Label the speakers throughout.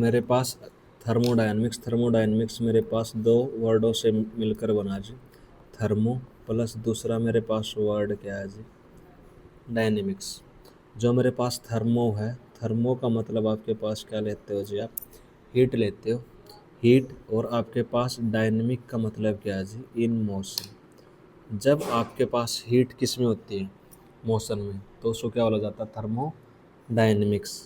Speaker 1: मेरे पास थर्मोडायनमिक्स मेरे पास दो वर्डों से मिलकर बना जी। थर्मो प्लस दूसरा मेरे पास वर्ड क्या है जी, डायनेमिक्स। जो मेरे पास थर्मो है, थर्मो का मतलब आपके पास क्या लेते हो जी, आप हीट लेते हो, हीट। और आपके पास डायनेमिक का मतलब क्या है जी, इन मोशन। जब आपके पास हीट किस में होती है, मोशन में, तो उसको क्या बोला जाता है, थर्मो डायनेमिक्स।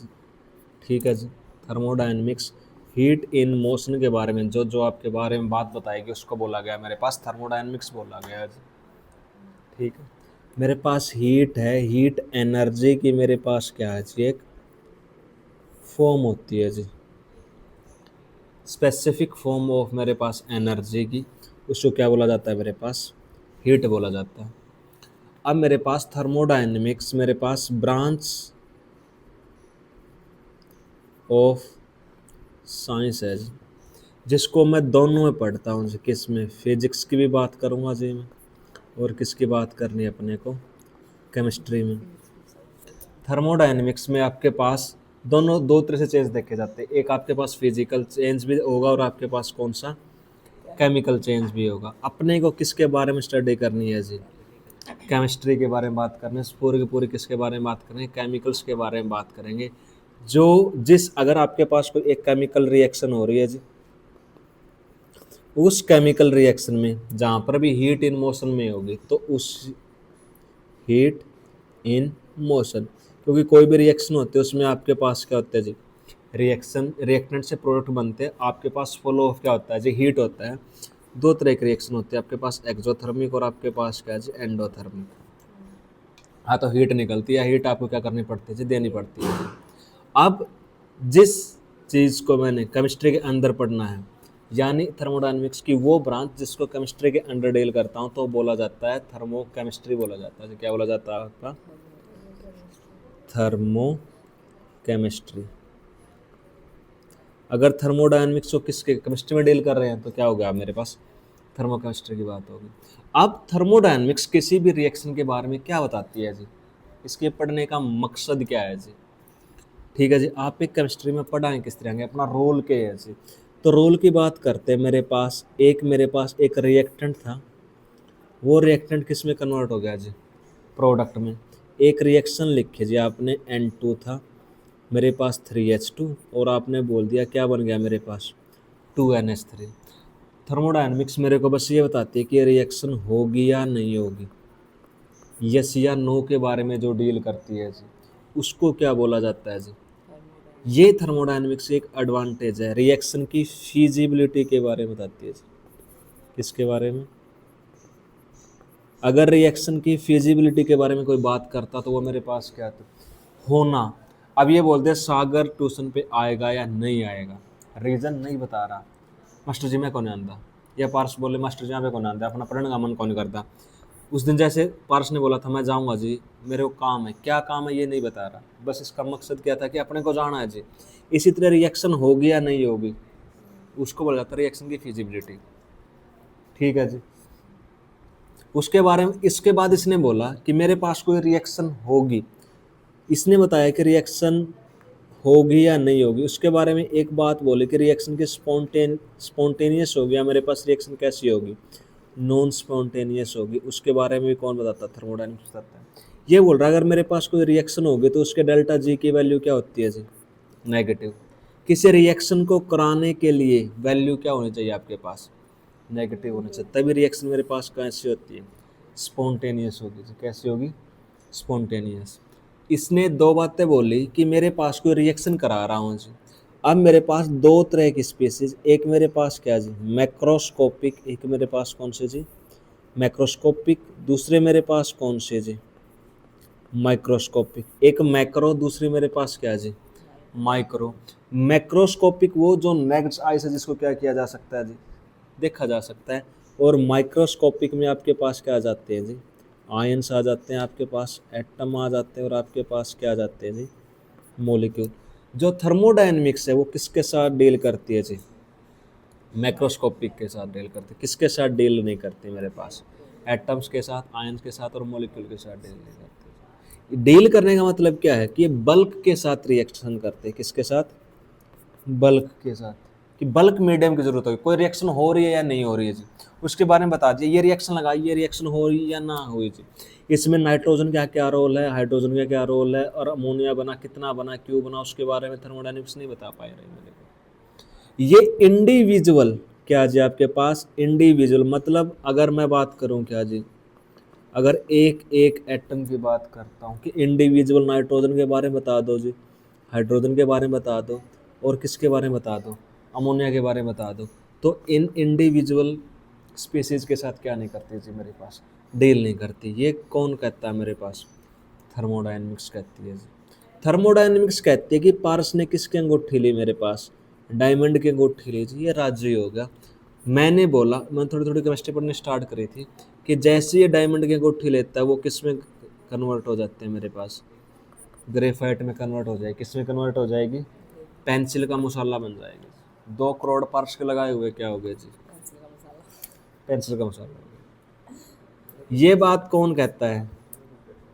Speaker 1: ठीक है जी। थर्मोडायनेमिक्स हीट इन मोशन के बारे में जो जो आपके बारे में बात बताएगी उसको बोला गया मेरे पास थर्मोडायनेमिक्स बोला गया है जी। ठीक है। मेरे पास हीट है, हीट एनर्जी की मेरे पास क्या है जी, एक फॉर्म होती है जी, स्पेसिफिक फॉर्म ऑफ मेरे पास एनर्जी की, उसको क्या बोला जाता है मेरे पास, हीट बोला जाता है। अब मेरे पास थर्मोडायनेमिक्स मेरे पास ब्रांच ऑफ साइंस है जी, जिसको मैं दोनों में पढ़ता हूँ जी। किस में, फिजिक्स की भी बात करूँगा जी मैं, और किसकी बात करनी है अपने को, केमिस्ट्री में। थर्मोडायनेमिक्स में आपके पास दोनों दो तरह से चेंज देखे जाते हैं, एक आपके पास फिजिकल चेंज भी होगा और आपके पास कौन सा, केमिकल चेंज भी होगा। अपने को किसके बारे में स्टडी करनी है जी, केमिस्ट्री के बारे में बात करने से पूरी की पूरी किसके बारे में बात करेंगे, केमिकल्स के बारे में बात करेंगे। जो जिस अगर आपके पास कोई एक केमिकल रिएक्शन हो रही है जी, उस केमिकल रिएक्शन में जहाँ पर भी हीट इन मोशन में होगी तो उस हीट इन मोशन, क्योंकि कोई भी रिएक्शन होती है उसमें आपके पास क्या होता है जी, रिएक्शन रिएक्टेंट से प्रोडक्ट बनते हैं, आपके पास फ्लो ऑफ क्या होता है जी, हीट होता है। दो तरह के रिएक्शन होते हैं आपके पास, एक्सोथर्मिक और आपके पास क्या है जी, एंडोथर्मिक। हाँ, तो हीट निकलती है, हीट आपको क्या करनी पड़ती है जी, देनी पड़ती है। अब जिस चीज़ को मैंने केमिस्ट्री के अंदर पढ़ना है, यानी थर्मोडायनेमिक्स की वो ब्रांच जिसको केमिस्ट्री के अंडर डील करता हूँ, तो बोला जाता है थर्मो केमिस्ट्री बोला जाता है। क्या बोला जाता है आपका, थर्मो केमिस्ट्री। अगर थर्मोडायनेमिक्स को किसके केमिस्ट्री में डील कर रहे हैं तो क्या होगा मेरे पास, थर्मो केमिस्ट्री की बात होगी। अब थर्मोडायनेमिक्स किसी भी रिएक्शन के बारे में क्या बताती है जी, इसके पढ़ने का मकसद क्या है जी। ठीक है जी, आप एक केमिस्ट्री में पढ़ाएं किस तरह के, अपना रोल क्या है जी। तो रोल की बात करते हैं, मेरे पास एक रिएक्टेंट था, वो रिएक्टेंट किस में कन्वर्ट हो गया जी, प्रोडक्ट में। एक रिएक्शन लिखी जी आपने, N2 था, मेरे पास 3H2, और आपने बोल दिया क्या बन गया मेरे पास, 2NH3। थर्मोडायनेमिक्स मेरे को बस ये बताती है कि ये रिएक्शन होगी या नहीं होगी, यस या नो के बारे में जो डील करती है जी, उसको क्या बोला जाता है जी। ये थर्मोडायनेमिक्स एक एडवांटेज है, रिएक्शन की फीजिबिलिटी के बारे में बताती है जी। किसके बारे में, अगर रिएक्शन की फिजिबिलिटी के बारे में कोई बात करता तो वो मेरे पास क्या था, होना। अब ये बोलते हैं सागर ट्यूशन पे आएगा या नहीं आएगा, रीजन नहीं बता रहा, मास्टर जी मैं कौन आंदा, या पार्स बोले मास्टर जी यहाँ पे कौन आंदा, अपना पढ़ने का मन कौन करता। उस दिन जैसे पार्स ने बोला था मैं जाऊँगा जी, मेरे को काम है, क्या काम है ये नहीं बता रहा, बस इसका मकसद क्या था कि अपने को जाना है जी। इसी तरह रिएक्शन होगी या नहीं होगी, उसको बोला जाता है रिएक्शन की फिजिबिलिटी। ठीक है जी। उसके बारे में इसके बाद इसने बोला कि मेरे पास कोई रिएक्शन होगी, इसने बताया कि रिएक्शन होगी या नहीं होगी। उसके बारे में एक बात बोली कि रिएक्शन की स्पॉन्टेनियस होगी या मेरे पास रिएक्शन कैसी होगी, नॉन स्पॉन्टेनियस होगी। उसके बारे में भी कौन बताता, थर्मोडायनेमिक्स बताता है। ये बोल रहा है अगर मेरे पास कोई रिएक्शन होगी तो उसके डेल्टा जी की वैल्यू क्या होती है जी, नेगेटिव। किसी रिएक्शन को कराने के लिए वैल्यू क्या होनी चाहिए आपके पास, नेगेटिव होना चाहिए, तभी रिएक्शन मेरे पास कैसी होती है, स्पॉन्टेनियस होगी जी। कैसी होगी, स्पॉन्टेनियस। इसने दो बातें बोली कि मेरे पास कोई रिएक्शन करा रहा हूँ जी। अब मेरे पास दो तरह की स्पीसीज, एक मेरे पास क्या जी, मैक्रोस्कोपिक, एक मेरे पास कौन से जी, मैक्रोस्कोपिक। दूसरे मेरे पास कौन से जी, माइक्रोस्कोपिक। एक मैक्रो, दूसरी मेरे पास क्या जी, माइक्रो। मैक्रोस्कोपिक वो जो नेक्स्ट आई से जिसको क्या किया जा सकता है जी, देखा जा सकता है। और माइक्रोस्कोपिक में आपके पास क्या आ जाते हैं जी, आयंस आ जाते हैं, आपके पास एटम आ जाते हैं, और आपके पास क्या आ जाते हैं जी, मॉलिक्यूल। जो थर्मोडायनेमिक्स है वो किसके साथ डील करती है जी, मैक्रोस्कोपिक के साथ डील करती है। किसके साथ डील नहीं करती मेरे पास, एटम्स के साथ, आयंस के साथ और मॉलिक्यूल के साथ डील नहीं करती। डील करने का मतलब क्या है कि ये बल्क के साथ रिएक्शन करते हैं, किसके साथ, बल्क के साथ, कि बल्क मीडियम की जरूरत होगी, कोई रिएक्शन हो रही है या नहीं हो रही है जी, उसके बारे में बता दीजिए। ये रिएक्शन लगा, ये रिएक्शन हो रही है या ना हुई जी, इसमें नाइट्रोजन का क्या रोल है, हाइड्रोजन का क्या रोल है, और अमोनिया बना कितना बना, क्यों बना, उसके बारे में थर्मोडायनेमिक्स नहीं बता पाए रहे मेरे को। ये इंडिविजुअल क्या जी आपके पास, इंडिविजुअल मतलब अगर मैं बात करूं क्या जी, अगर एक एक एटम की बात करता हूँ कि इंडिविजुअल नाइट्रोजन के बारे में बता दो जी, हाइड्रोजन के बारे में बता दो, और किसके बारे में बता दो, अमोनिया के बारे में बता दो, तो इन इंडिविजुअल स्पीसीज के साथ क्या नहीं करती जी मेरे पास, डील नहीं करती। ये कौन कहता है मेरे पास, थर्मोडायनेमिक्स कहती है जी। थर्मोडायनेमिक्स कहती है कि पारस ने किसकी अंगूठी ली मेरे पास, डायमंड की अंगूठी ली जी, ये राज्य ही हो गया। मैंने बोला, मैंने थोड़ी थोड़ी केमिस्ट्री पढ़नी स्टार्ट करी थी, कि जैसे ये डायमंड की अंगूठी लेता है वो किस में कन्वर्ट हो जाते हैं मेरे पास, ग्रेफाइट में कन्वर्ट हो जाएगी, किस में कन्वर्ट हो जाएगी, पेंसिल का मसाला बन जाएगी। 2 करोड़ पार्ट्स के लगाए हुए क्या हो गए जी, पेंसिल का मसाला हो गया। ये बात कौन कहता है,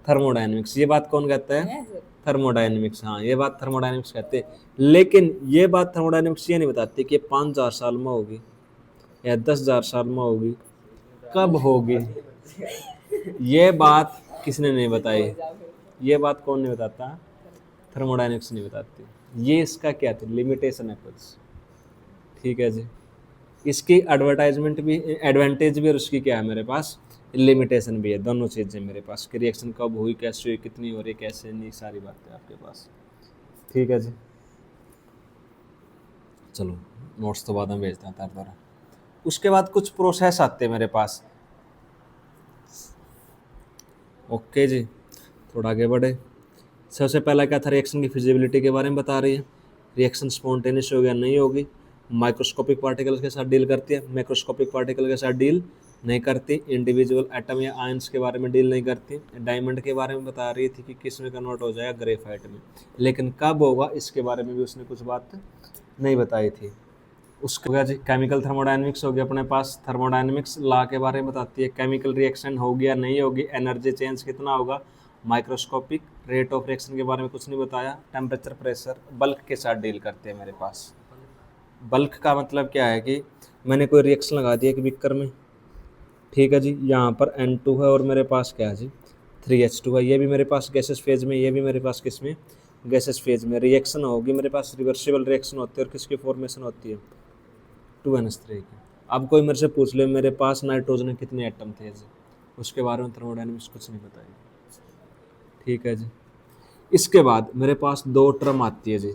Speaker 1: थर्मोडायनेमिक्स। ये बात कौन कहता है, थर्मोडायनेमिक्स। हाँ, ये बात थर्मोडायनेमिक्स कहते हैं, लेकिन ये बात थर्मोडायनेमिक्स ये नहीं बताती कि 5,000 साल में होगी या 10,000 साल में होगी, कब होगी, ये बात किसने नहीं बताई, ये बात कौन नहीं बताता, थर्मोडायनेमिक्स नहीं बताती। ये इसका क्या था, लिमिटेशन है कुछ, ठीक है जी। इसकी एडवर्टाइजमेंट भी, एडवांटेज भी, और उसकी क्या है मेरे पास, लिमिटेशन भी है, दोनों चीज़ें मेरे पास, कि रिएक्शन कब हुई, कैसे हुई, कितनी हो रही, कैसे नहीं, सारी बातें आपके पास, ठीक है जी। चलो नोट्स तो बाद में भेजता हूँ तार द्वारा। उसके बाद कुछ प्रोसेस आते हैं मेरे पास, ओके जी, थोड़ा आगे बढ़े। सबसे पहला क्या था, रिएक्शन की फिजिबिलिटी के बारे में बता रही है, रिएक्शन स्पॉन्टेनियस होगी या नहीं होगी, माइक्रोस्कोपिक पार्टिकल्स के साथ डील करती है, मैक्रोस्कोपिक पार्टिकल के साथ डील नहीं करती, इंडिविजुअल एटम या आयंस के बारे में डील नहीं करती, डायमंड के बारे में बता रही थी कि किस में कन्वर्ट हो जाएगा, ग्रेफाइट में, लेकिन कब होगा इसके बारे में भी उसने कुछ बात नहीं बताई थी। उसके हो गया जी केमिकल थर्मोडायनेमिक्स हो गया अपने पास, थर्मोडायनेमिक्स लॉ के बारे में बताती है, केमिकल रिएक्शन होगी या नहीं होगी, एनर्जी चेंज कितना होगा, माइक्रोस्कोपिक रेट ऑफ रिएक्शन के बारे में कुछ नहीं बताया, टेम्परेचर प्रेशर बल्क के साथ डील करते हैं मेरे पास। बल्क का मतलब क्या है कि मैंने कोई रिएक्शन लगा दिया कि बिकर में, ठीक है जी, यहाँ पर N2 है और मेरे पास क्या है जी 3H2 है, ये भी मेरे पास गैसेस फेज में, ये भी मेरे पास किस में, गैसेस फेज में, रिएक्शन होगी मेरे पास, रिवर्सिबल रिएक्शन होती है, और किसकी फॉर्मेशन होती है, 2NH3 की। अब कोई मेरे से पूछ ले मेरे पास नाइट्रोजन में कितने एटम थे जी, उसके बारे में थर्मोडायनेमिक्स कुछ नहीं बताएगी, ठीक है जी। इसके बाद मेरे पास 2 टर्म आती है जी,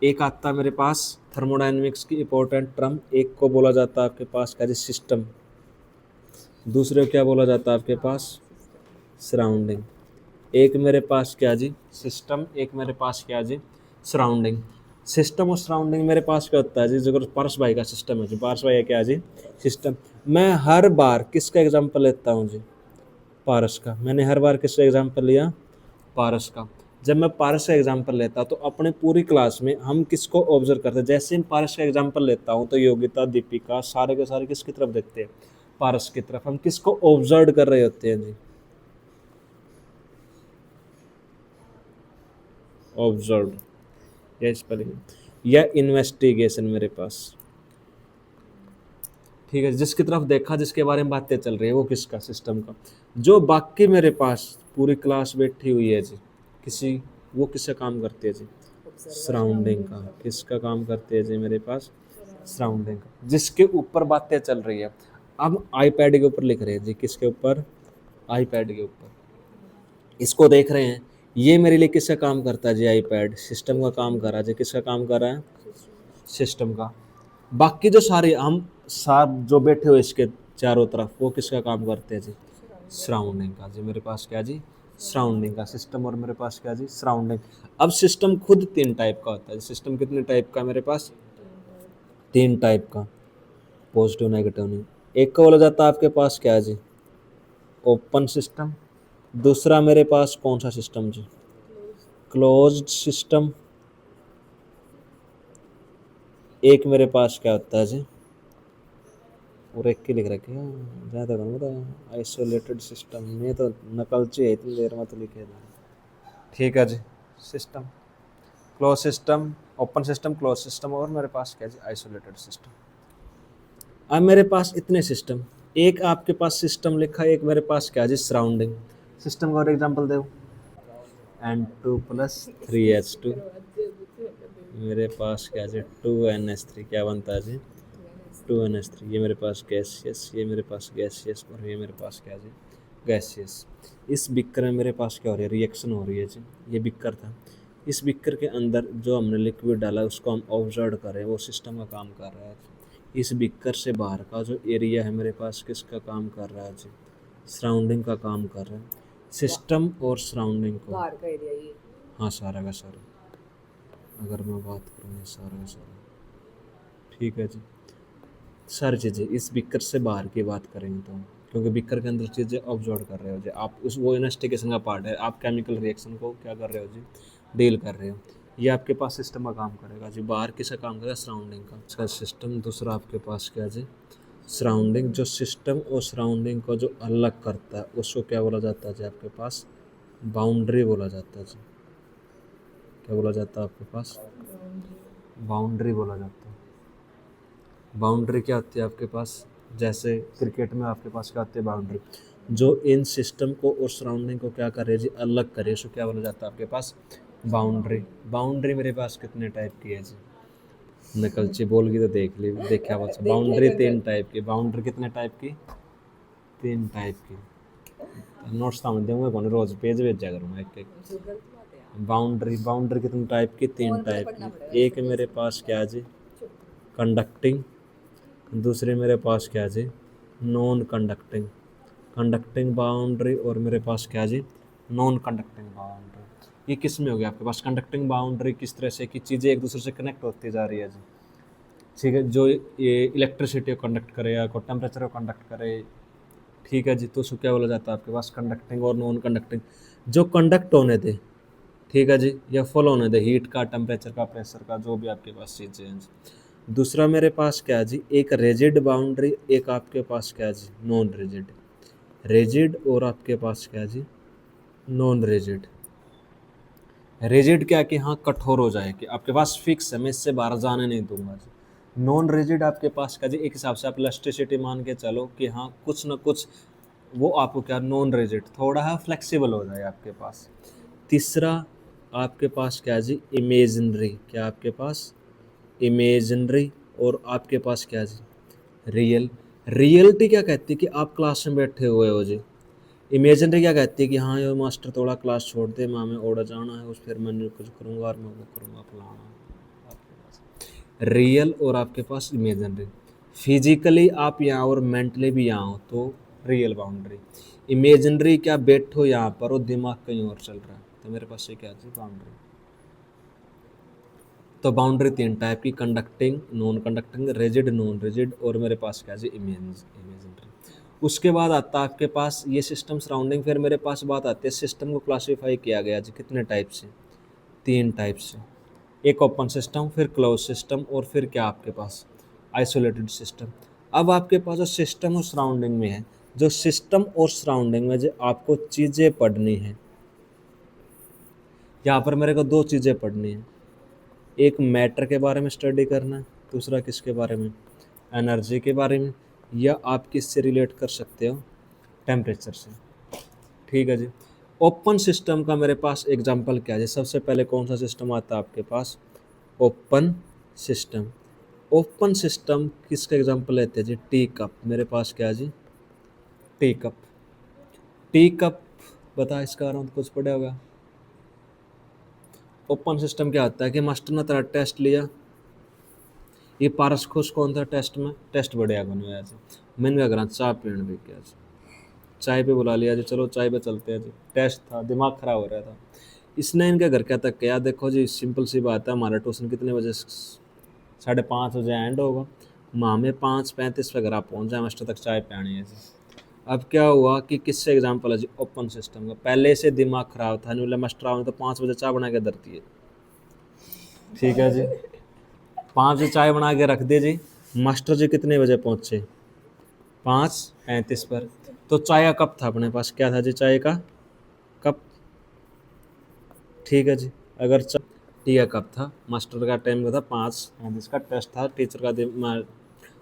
Speaker 1: एक आता है मेरे पास थर्मोडायनेमिक्स की इंपॉर्टेंट टर्म, एक को बोला जाता है आपके पास क्या जी, सिस्टम, दूसरे को क्या बोला जाता है आपके पास, सराउंडिंग। एक मेरे पास क्या जी, सिस्टम, एक मेरे पास क्या जी, सराउंडिंग। सिस्टम और सराउंडिंग मेरे पास क्या होता है जी, जो पारस भाई का सिस्टम है जी, पारस भाई है क्या जी, सिस्टम। मैं हर बार किसका एग्जांपल लेता हूँ जी, पारस का। मैंने हर बार किसका एग्जांपल लिया, पारस का। जब मैं पारस का एग्जांपल लेता तो अपने पूरी क्लास में हम किसको ऑब्जर्व करते हैं, जैसे मैं पारस का एग्जांपल लेता हूँ तो योगिता, दीपिका, सारे के सारे किसकी तरफ देखते हैं, पारस की तरफ, हम किसको ऑब्जर्व कर रहे होते हैं जी, ऑब्जर्व, या स्पेलिंग, या इन्वेस्टिगेशन मेरे पास, ठीक है, जिसकी तरफ देखा, जिसके बारे में बातें चल रही है, वो किसका, सिस्टम का। जो बाकी मेरे पास पूरी क्लास बैठी हुई है जी, किसी, वो किसका काम करती है जी, सराउंडिंग का। किसका काम करती है जी मेरे पास, सराउंडिंग का, जिसके ऊपर बातें चल रही है। अब आईपैड के ऊपर लिख रहे हैं जी, किसके ऊपर, आईपैड के ऊपर, इसको देख रहे हैं, ये मेरे लिए किसका काम करता है जी, आईपैड, सिस्टम का काम कर रहा है जी, किसका काम कर रहा है, सिस्टम का। बाकी जो सारे हम साथ जो बैठे हुए इसके चारों तरफ, वो किसका काम करते हैं जी, सराउंडिंग का जी, मेरे पास क्या जी, सराउंडिंग का, सिस्टम, और मेरे पास क्या जी, सराउंडिंग। अब सिस्टम खुद 3 टाइप का होता है, सिस्टम कितने टाइप का मेरे पास, 3 टाइप का, पॉजिटिव नेगेटिव नहीं। एक का बोला जाता है आपके पास क्या है जी, ओपन सिस्टम। दूसरा मेरे पास कौन सा सिस्टम जी, क्लोज्ड सिस्टम। एक मेरे पास क्या होता है जी, और एक की लिख रखे हैं, ज़्यादा कौन बता, आइसोलेटेड सिस्टम में तो नकलची है, इतनी देर में तो लिखे था, ठीक है जी। System, close system, open system, close system और मेरे पास क्या जी आइसोलेटेड सिस्टम। अब मेरे पास इतने सिस्टम, एक आपके पास सिस्टम लिखा है, एक मेरे पास क्या जी सराउंडिंग सिस्टम का और एग्जांपल दो। N2+3H2 मेरे पास क्या जी 2NH3 क्या बनता है जी 2NH3। ये मेरे पास गैसियस, ये मेरे पास गैसियस और ये मेरे पास क्या जी गैसियस। इस बिक्कर में मेरे पास क्या हो रही है रिएक्शन हो रही है जी। ये बिक्कर था, इस बिक्कर के अंदर जो हमने लिक्विड डाला उसको हम ऑब्जर्व कर रहे हैं, वो सिस्टम का काम कर रहा है। इस बिक्कर से बाहर का जो एरिया है मेरे पास किसका काम कर रहा है जी सराउंडिंग का काम कर रहा है। सिस्टम और सराउंडिंग को बाहर का एरिया ये हाँ सारा का सारा, अगर मैं बात करूँ ये सारा का सारा ठीक है जी सारी चीज़ें इस बिक्कर से बाहर की बात करेंगे तो, क्योंकि बिक्कर के अंदर चीज़ें ऑब्जर्व कर रहे हो जी आप, उस वो इन्वेस्टिगेशन का पार्ट है, आप केमिकल रिएक्शन को क्या कर रहे हो जी डील कर रहे हो। ये आपके पास सिस्टम का काम करेगा जी, बाहर किसका काम करेगा सराउंडिंग का। इसका सिस्टम दूसरा आपके पास क्या जी सराउंडिंग। जो सिस्टम और सराउंडिंग को जो अलग करता है उसको क्या बोला जाता है जी आपके पास बाउंड्री बोला जाता है जी। क्या बोला जाता है आपके पास बाउंड्री बोला जाता है। बाउंड्री क्या होती है आपके पास, जैसे क्रिकेट में आपके पास क्या होती है बाउंड्री, जो इन सिस्टम को और सराउंडिंग को क्या करे जी अलग करे, उसको क्या बोला जाता है आपके पास बाउंड्री। बाउंड्री मेरे पास कितने टाइप की है जी, नकलची बोल गई तो देख ली देखा बच्चा। बाउंड्री 3 टाइप की। बाउंड्री कितने टाइप की 3 टाइप की। नोट्स समझ दूंगा कौन रोज पेज भेजा करूँगा एक एक। बाउंड्री बाउंड्री कितने टाइप की 3 टाइप की। एक मेरे पास क्या जी कंडक्टिंग, दूसरे मेरे पास क्या जी नॉन कंडक्टिंग कंडक्टिंग बाउंड्री और मेरे पास क्या जी नॉन कंडक्टिंग बाउंड्री। ये किस में हो गया आपके पास कंडक्टिंग बाउंड्री, किस तरह से कि चीज़ें एक दूसरे से कनेक्ट होती जा रही है जी ठीक है, जो ये इलेक्ट्रिसिटी को कंडक्ट करे या को टेम्परेचर को कंडक्ट करे ठीक है जी, तो उसको क्या बोला जाता है आपके पास कंडक्टिंग और नॉन कंडक्टिंग। जो कंडक्ट होने दे ठीक है जी, या फॉलो होने दे हीट का टेम्परेचर का प्रेशर का जो भी आपके पास चीज़ें हैं। दूसरा मेरे पास क्या है जी एक रिजिड बाउंड्री, एक आपके पास क्या है जी नॉन रिजिड। रिजिड और आपके पास क्या है जी नॉन रिजिड। रिजिड क्या कि हाँ कठोर हो जाए कि आपके पास फिक्स है मैं इससे बाहर जाने नहीं दूंगा जी। नॉन रिजिड आपके पास क्या जी एक हिसाब से आप इलास्टिसिटी मान के चलो कि हाँ कुछ ना कुछ वो आपको क्या नॉन रिजिड थोड़ा है फ्लेक्सिबल हो जाए आपके पास। तीसरा आपके पास क्या जी इमेजिनरी, क्या आपके पास इमेजिनरी और आपके पास क्या जी रियल। रियलिटी क्या कहती है कि आप क्लास में बैठे हुए हो जी। इमेजिनरी क्या कहती है कि हाँ ये मास्टर थोड़ा क्लास छोड़ दे मैं हमें ओढ़ जाना है उस फिर मैं कुछ करूँगा और मैं वो करूँगा फलाना आपके पास। रियल और आपके पास इमेजिनरी, फिजिकली आप यहाँ और मेंटली भी यहाँ हो तो रियल बाउंड्री। इमेजिनरी क्या बैठो यहाँ पर और दिमाग कहीं और चल रहा है, तो मेरे पास ये क्या है बाउंड्री। तो बाउंड्री 3 टाइप की conducting non conducting rigid non rigid और मेरे पास क्या है इमेजिनरी। उसके बाद आता है आपके पास ये सिस्टम सराउंडिंग। फिर मेरे पास बात आती है सिस्टम को क्लासीफाई किया गया जी कितने टाइप से 3 टाइप से। एक ओपन सिस्टम, फिर क्लोज सिस्टम और फिर क्या आपके पास आइसोलेटेड सिस्टम। अब आपके पास जो सिस्टम और सराउंडिंग में है, जो सिस्टम और सराउंडिंग में जो आपको चीज़ें पढ़नी है, यहाँ पर मेरे को 2 चीज़ें पढ़नी है। एक मैटर के बारे में स्टडी करना है, दूसरा किसके बारे में एनर्जी के बारे में, या आप किससे रिलेट कर सकते हो टेम्परेचर से ठीक है जी। ओपन सिस्टम का मेरे पास एग्जांपल क्या है, सबसे पहले कौन सा सिस्टम आता है आपके पास ओपन सिस्टम। ओपन सिस्टम किसका एग्जांपल लेते हैं जी टी कप। मेरे पास क्या है G tea cup. Tea cup बता इसका अर्थ कुछ पड़े होगा। ओपन सिस्टम क्या होता है कि मास्टर ने तेरा टेस्ट लिया, ये पारस खुश कौन था टेस्ट में, टेस्ट बढ़िया बन गया जी। मैंने क्या करा चाय पीने भी क्या जी, चाय पे बुला लिया जी, चलो चाय पे चलते हैं जी। टेस्ट था दिमाग खराब हो रहा था, इसने इनके घर क्या तक किया, देखो जी सिंपल सी बात है हमारा ट्यूशन कितने बजे 5:30 बजे एंड होगा, हमें 5:35 पे घर पहुँच जाए मास्टर तक चाय पियानी है जी। अब क्या हुआ कि किससे एग्जाम्पल है जी ओपन सिस्टम का, पहले से दिमाग खराब था नहीं बोले मास्टर आओ तो 5 बजे चाय बना के धरती है ठीक है जी। 5 बजे चाय बना के रख दे जी, मास्टर जी कितने बजे पहुँचे 5:35 पर। तो चाय का कप था अपने पास, क्या था जी चाय का कप ठीक है जी। अगर टी का कब था, मास्टर का टाइम था 5, जिसका टेस्ट था, टीचर का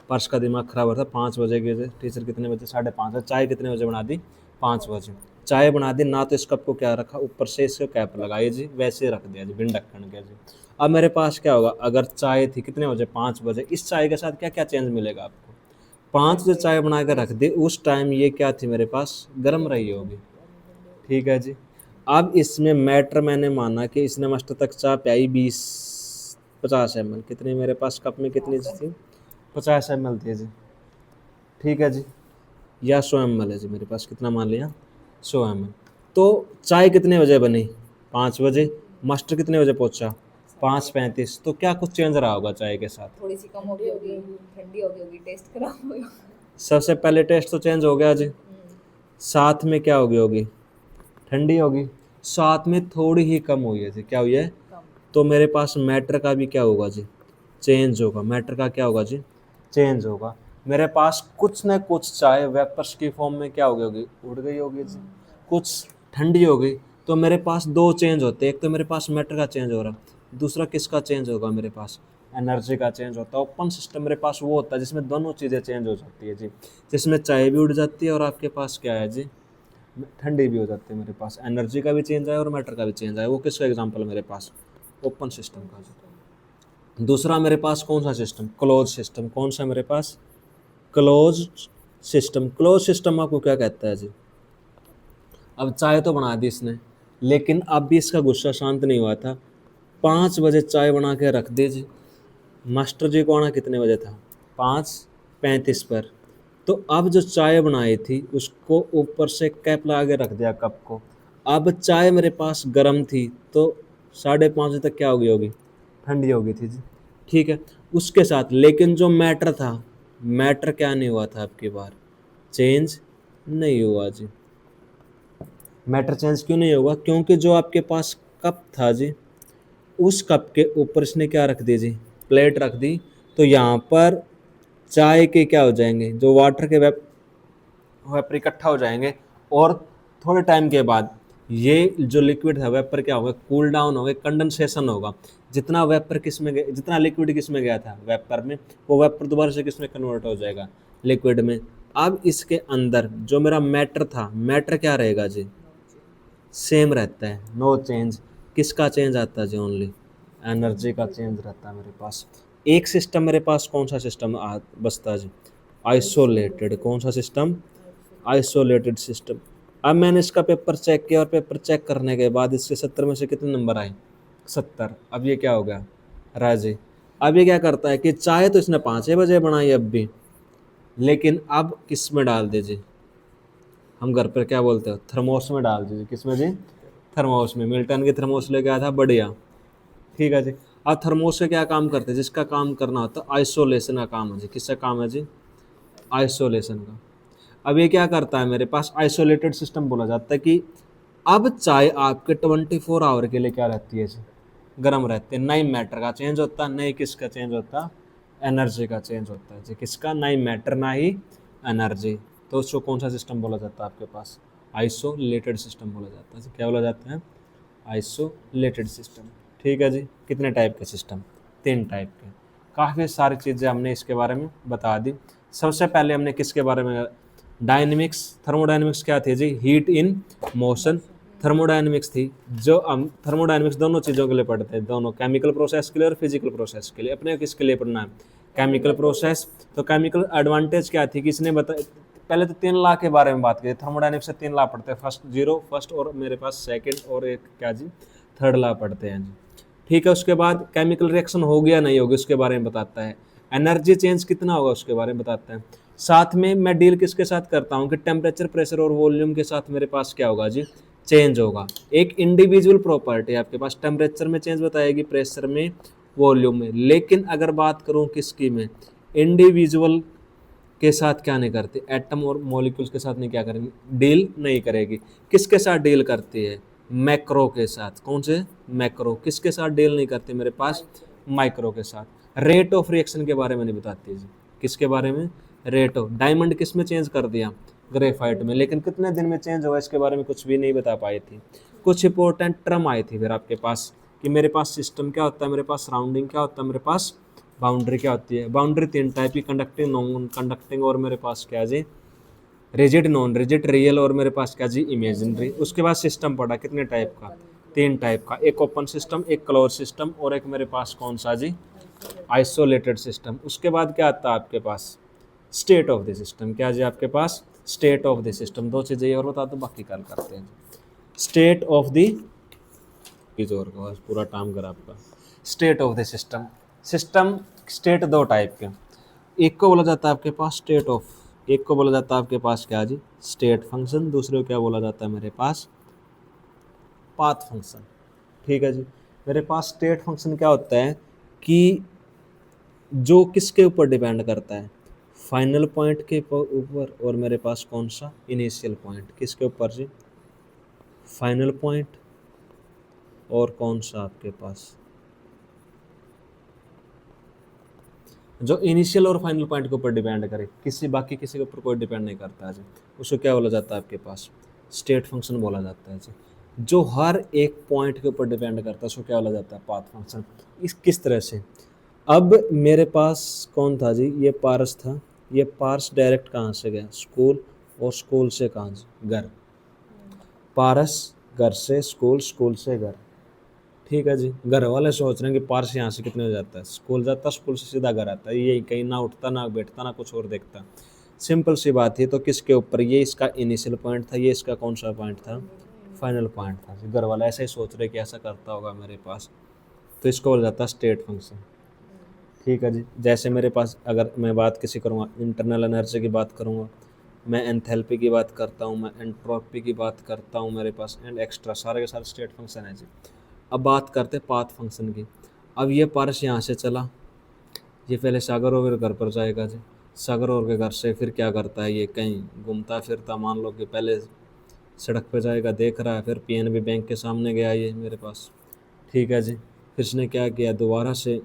Speaker 1: पर्स का दिमाग खराब हो रहा था, 5 बजे के टीचर कितने बजे, 5:30, चाय कितने बजे बना दी, 5 बजे, चाय बना दी ना, तो इस कप को क्या रखा, ऊपर से इसको कैप लगाई जी, वैसे रख दिया जी, बिन ढक्कन के जी। अब मेरे पास क्या होगा, अगर चाय थी कितने बजे, 5 बजे, इस चाय के साथ क्या क्या चेंज मिलेगा आपको, 5 बजे चाय बना कर रख दी, उस टाइम ये क्या थी मेरे पास, गर्म रही होगी, ठीक है जी। अब इसमें मैटर मैंने माना कि इसने मास्टर तक चाय पियाई 50 ml, कितनी मेरे पास कप में कितनी थी, 50 ml थी जी, ठीक है जी, या 100 ml है जी मेरे पास, कितना मान लिया, 100 ml। तो चाय कितने बजे बनी, 5 बजे, मास्टर कितने बजे पहुंचा, 5:35, तो क्या कुछ चेंज रहा होगा चाय के साथ,
Speaker 2: थोड़ी सी कम हो गई होगी, ठंडी हो गई होगी, टेस्ट खराब हो गया।
Speaker 1: सबसे पहले टेस्ट तो चेंज हो गया जी, साथ में क्या हो गई होगी, ठंडी होगी, साथ में थोड़ी ही कम हुई है जी, क्या हुई है,
Speaker 2: कम।
Speaker 1: तो मेरे पास मैटर का भी क्या होगा जी, चेंज होगा, मैटर का क्या होगा जी, चेंज होगा। मेरे पास कुछ न कुछ चाय वेपर्स की फॉर्म में क्या हो गई होगी, उड़ गई होगी जी, कुछ ठंडी हो गई, तो मेरे पास दो चेंज होते हैं, एक तो मेरे पास मैटर का चेंज हो रहा, दूसरा किसका चेंज होगा, मेरे पास एनर्जी का चेंज होता है। ओपन सिस्टम मेरे पास वो होता है जिसमें दोनों चीज़ें चेंज हो जाती है जी, जिसमें चाय भी उड़ जाती है और आपके पास क्या है जी, ठंडी भी हो जाती है, मेरे पास एनर्जी का भी चेंज आया और मैटर का भी चेंज आया। वो किसका एग्जांपल मेरे पास, ओपन सिस्टम का जी। दूसरा मेरे पास कौन सा सिस्टम, क्लोज सिस्टम, कौन सा मेरे पास, क्लोज सिस्टम। क्लोज सिस्टम आपको क्या कहता है जी, अब चाय तो बना दी इसने, लेकिन अब भी इसका गुस्सा शांत नहीं हुआ था, 5 बजे चाय बना के रख दी जी, मास्टर जी को आना कितने बजे था, 5:35 पर, तो अब जो चाय बनाई थी उसको ऊपर से कैप लगा के रख दिया कप को, अब चाय मेरे पास गर्म थी, तो 5:30 बजे तक क्या हो गई होगी, ठंडी हो गई थी जी, ठीक है। उसके साथ लेकिन जो मैटर था, मैटर क्या नहीं हुआ था आपकी बार, चेंज नहीं हुआ जी। मैटर चेंज क्यों नहीं होगा, क्योंकि जो आपके पास कप था जी, उस कप के ऊपर इसने क्या रख दी जी, प्लेट रख दी, तो यहाँ पर चाय के क्या हो जाएंगे, जो वाटर के वेपर इकट्ठा हो जाएंगे, और थोड़े टाइम के बाद ये जो लिक्विड है वेपर क्या होगा, कूल डाउन होगा, कंडेंसेशन होगा, जितना वेपर किस में गया, जितना लिक्विड किस में गया था वेपर में, वो वेपर दोबारा से किस में कन्वर्ट हो जाएगा, लिक्विड में। अब इसके अंदर जो मेरा मैटर था, मैटर क्या रहेगा जी, सेम रहता है, नो चेंज। किसका चेंज आता है जी, ओनली एनर्जी का चेंज रहता है मेरे पास। एक सिस्टम मेरे पास कौन सा सिस्टम बचता है जी, आइसोलेटेड, कौन सा सिस्टम, आइसोलेटेड सिस्टम। अब मैंने इसका पेपर चेक किया और पेपर चेक करने के बाद इसके 70 में से कितने नंबर आए, 70। अब ये क्या हो गया, राजी। अब ये क्या करता है कि चाहे तो इसने 5 बजे बनाई अब भी, लेकिन अब किस में डाल दीजिए, हम घर पर क्या बोलते हो, थर्मोस में डाल दीजिए, किस में जी, थर्मोस में। मिल्टन की थर्मोस लेके आया था, बढ़िया, ठीक है जी। अब थर्मोस से क्या काम करते हैं, जिसका काम करना होता है आइसोलेशन का काम है जी, किसका काम है जी, आइसोलेशन का। अब ये क्या करता है, मेरे पास आइसोलेटेड सिस्टम बोला जाता है कि अब चाय आपके 24 आवर के लिए क्या रहती है जी, गर्म रहते हैं, ना ही मैटर का चेंज होता, ना ही किसका चेंज होता, एनर्जी का चेंज होता है जी, किसका, ना ही मैटर ना ही एनर्जी। तो उसको कौन सा सिस्टम बोला जाता है आपके पास, आइसोलेटेड सिस्टम बोला जाता है जी, क्या बोला जाता है, आइसोलेटेड सिस्टम, ठीक है जी। कितने टाइप के सिस्टम, 3 टाइप के। काफ़ी सारी चीज़ें हमने इसके बारे में बता दी। सबसे पहले हमने किसके बारे में, डायनेमिक्स, थर्मोडायनेमिक्स क्या थी जी, हीट इन मोशन, थर्मोडायनेमिक्स थी, जो हम थर्मोडायनेमिक्स दोनों चीज़ों के लिए पढ़ते हैं, दोनों केमिकल प्रोसेस के लिए और फिजिकल प्रोसेस के लिए। अपने किसके लिए पढ़ना है, केमिकल प्रोसेस। तो केमिकल एडवांटेज क्या थी कि इसने बता, पहले तो 3 लॉ के बारे में बात की, थर्मोडायनेमिक्स से 3 लॉ पढ़ते हैं, फर्स्ट जीरो, फर्स्ट और मेरे पास सेकंड, और एक क्या जी, थर्ड लॉ पढ़ते हैं जी, ठीक है। उसके बाद केमिकल रिएक्शन हो गया नहीं होगी उसके बारे में बताता है, एनर्जी चेंज कितना होगा उसके बारे में बताता है। साथ में मैं डील किसके साथ करता हूँ कि टेम्परेचर, प्रेशर और वॉल्यूम के साथ मेरे पास क्या होगा जी, चेंज होगा। एक इंडिविजुअल प्रॉपर्टी आपके पास, टेम्परेचर में चेंज बताएगी, प्रेशर में, वॉल्यूम में। लेकिन अगर बात करूँ किसकी में, इंडिविजुअल के साथ क्या नहीं करती, एटम और मॉलिक्यूल्स के साथ नहीं क्या करेंगे, डील नहीं करेगी। किसके साथ डील करती है, मैक्रो के साथ। कौन से, मैक्रो। किसके साथ डील नहीं करती मेरे पास, माइक्रो के साथ। रेट ऑफ रिएक्शन के बारे में नहीं बताती जी, किसके बारे में, रेट ऑफ। डायमंड किस में चेंज कर दिया, ग्रेफाइट में, लेकिन कितने दिन में चेंज होगा इसके बारे में कुछ भी नहीं बता पाई थी। कुछ इंपॉर्टेंट टर्म आई थी फिर आपके पास, कि मेरे पास सिस्टम क्या होता है, मेरे पास सराउंडिंग क्या होता है, मेरे पास बाउंड्री क्या होती है। बाउंड्री 3 टाइप की, कंडक्टिंग, नॉन कंडक्टिंग, और मेरे पास क्या जी रिजिड, नॉन रिजिड, रियल, और मेरे पाइस क्या जी इमेजिनरी। उसके बाद सिस्टम पढ़ा कितने टाइप का, 3 टाइप का, एक ओपन सिस्टम, एक क्लोज सिस्टम, और एक मेरे पास कौन सा जी आइसोलेटेड सिस्टम। उसके बाद क्या आता है आपके पास स्टेट ऑफ द सिस्टम। क्या जी आपके पास स्टेट ऑफ द सिस्टम। 2 चीज़ें ये और बता दो, बाकी कल करते हैं। स्टेट ऑफ द और का बस पूरा टाइम कर आपका। State of the system. System state 2 type के, एक को बोला जाता है आपके पास स्टेट ऑफ, एक को बोला जाता है आपके पास क्या जी स्टेट फंक्शन, दूसरे को क्या बोला जाता है मेरे पास पाथ फंक्शन। ठीक है जी। मेरे पास स्टेट फंक्शन क्या होता है कि जो किसके ऊपर डिपेंड करता है, फाइनल पॉइंट के ऊपर, और मेरे पास कौन सा इनिशियल पॉइंट, किसके ऊपर जी फाइनल पॉइंट, और कौन सा आपके पास जो इनिशियल और फाइनल पॉइंट के ऊपर डिपेंड करे, बाकी किसी के ऊपर कोई डिपेंड नहीं करता है जी, उसको क्या बोला जाता है आपके पास स्टेट फंक्शन बोला जाता है जी। जो हर एक पॉइंट के ऊपर डिपेंड करता है उसको क्या बोला जाता है पाथ फंक्शन। इस किस तरह से, अब मेरे पास कौन था जी ये पारस था, ये पारस डायरेक्ट कहाँ से गया स्कूल, और स्कूल से कहाँ से घर, पारस घर से स्कूल, स्कूल से घर। ठीक है जी। घर वाले सोच रहे हैं कि पार से यहाँ से कितने हो जाता है, स्कूल जाता, स्कूल से सीधा घर आता है, ये कहीं ना उठता ना बैठता ना कुछ और देखता। सिंपल सी बात है। तो किसके ऊपर, ये इसका इनिशियल पॉइंट था, ये इसका कौन सा पॉइंट था फाइनल पॉइंट था। घर वाला ऐसा ही सोच रहे कि ऐसा करता होगा मेरे पास, तो इसको बोला जाता है स्टेट फंक्शन। ठीक है जी। जैसे मेरे पास अगर मैं बात किसी करूँगा इंटरनल एनर्जी की बात करूँगा, मैं एंथैल्पी की बात करता हूँ, मैं एंट्रोपी की बात करता हूँ, मेरे पास एंड एक्स्ट्रा सारे के सारे स्टेट फंक्शन है जी। अब बात करते हैं पाथ फंक्शन की। अब ये पारस यहाँ से चला, ये पहले सागर और घर पर जाएगा जी, सागर और के घर से फिर क्या करता है, ये कहीं घूमता फिरता, मान लो कि पहले सड़क पे जाएगा, देख रहा है, फिर पीएनबी बैंक के सामने गया ये मेरे पास। ठीक है जी। फिर इसने क्या किया, दोबारा से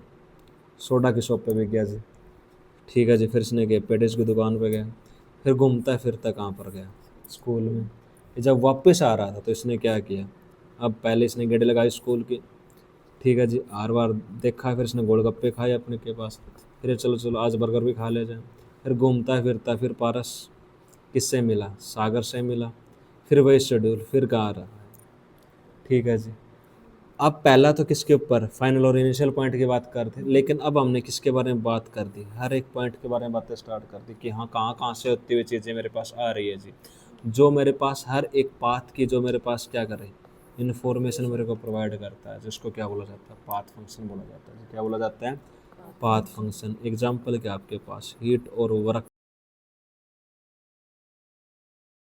Speaker 1: सोडा की शॉप पे भी गया जी। ठीक है जी। फिर इसने गया पेटिस की दुकान पे गया, फिर घूमता फिरता कहाँ पर गया स्कूल में। ये जब वापस आ रहा था तो इसने क्या किया, अब पहले इसने गेड़ी लगाई स्कूल की। ठीक है जी। हर बार देखा, फिर इसने गोलगप्पे खाए अपने के पास, फिर चलो चलो आज बर्गर भी खा ले जाए। फिर घूमता फिरता फिर पारस किससे मिला, सागर से मिला, फिर वही शेड्यूल फिर कहाँ रहा। ठीक है जी। अब पहला तो किसके ऊपर फाइनल और इनिशियल पॉइंट की बात करते, लेकिन अब हमने किसके बारे में बात कर दी, हर एक पॉइंट के बारे में बातें स्टार्ट कर दी कि हाँ कहाँ कहाँ से होती हुई चीज़ें मेरे पास आ रही है जी। जो मेरे पास हर एक पाथ की जो मेरे पास क्या कर रही इन्फॉर्मेशन मेरे को प्रोवाइड करता है, जिसको क्या बोला जाता है पाथ फंक्शन बोला जाता है। क्या बोला जाता है पाथ फंक्शन। एग्जाम्पल क्या आपके पास हीट और वर्क